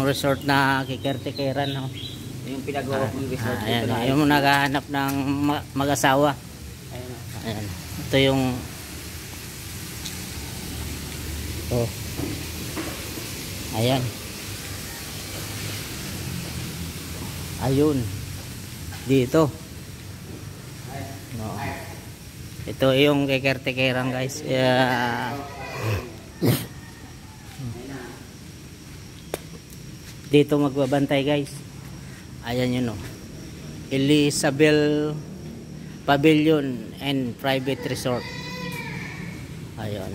resort na kikertikeran, no? Yung pinagawa kong resort dito Ayan, na. yung naghahanap ng mag-asawa. Ayan. Ayan. Ito yung ayan. Ayun. Dito. No. Ito yung kikertikeran, guys. Dito magbabantay, guys. Ayan yun, no. Elizabeth Pavilion and Private Resort. Ayan.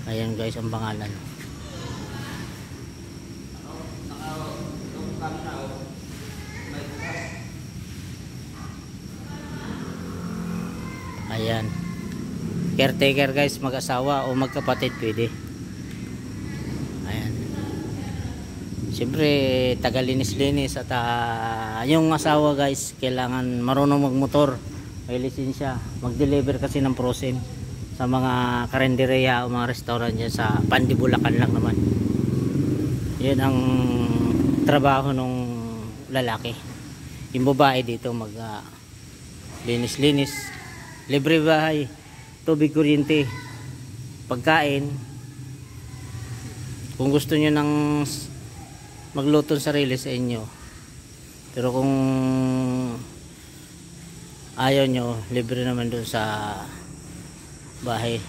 Ayan, guys, ang pangalan. Ayan. Caretaker, guys, mag-asawa o magkapatid pwede. Ayan. Siyempre, tagalinis-linis at yung asawa, guys, kailangan marunong magmotor. May lisensya. Mag-deliver kasi ng frozen sa mga karinderya o mga restaurant dyan sa Pandi, Bulacan lang naman. Yun ang trabaho ng lalaki. Yung babae dito mag linis-linis, libre bahay, tubig, kuryente, pagkain. Kung gusto nyo ng magluto ng sarili sa inyo, pero kung ayaw nyo, libre naman dun sa bahay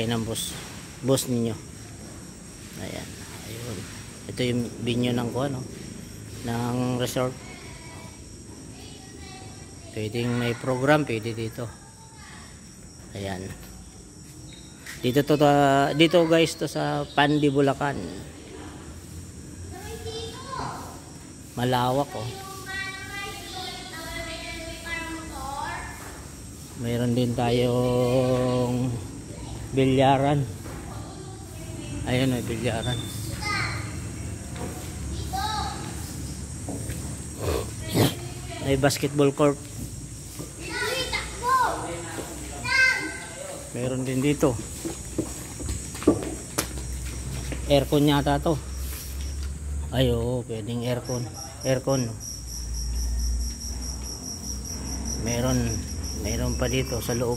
ng boss ninyo. Ayan, ayun. Ito yung venue ng ng resort. Pwedeng may program, pwede dito. Ayan. Dito guys, to sa Pandi, Bulacan. Malawak, oh. Mayroon din tayong bilyaran. Ayun, may bilyaran. May basketball court. Mayroon din dito. Aircon yata to. Ay, oo, pwedeng aircon. Aircon, no? Meron pa dito sa loob.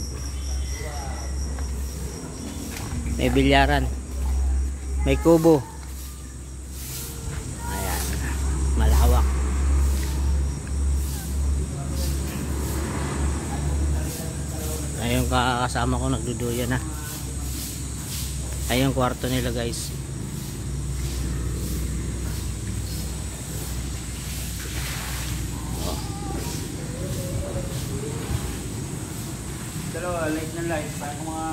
May bilyaran. May kubo. Ayan. Malawak. Ayun, kasama ko nagduduyan na. Ayun, kwarto nila, guys. Light na light para mga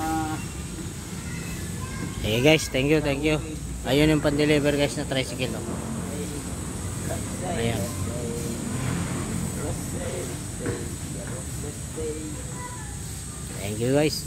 guys, thank you. Ayun yung pan-deliver, guys, na tricycle, oh. Ayan. Thank you, guys.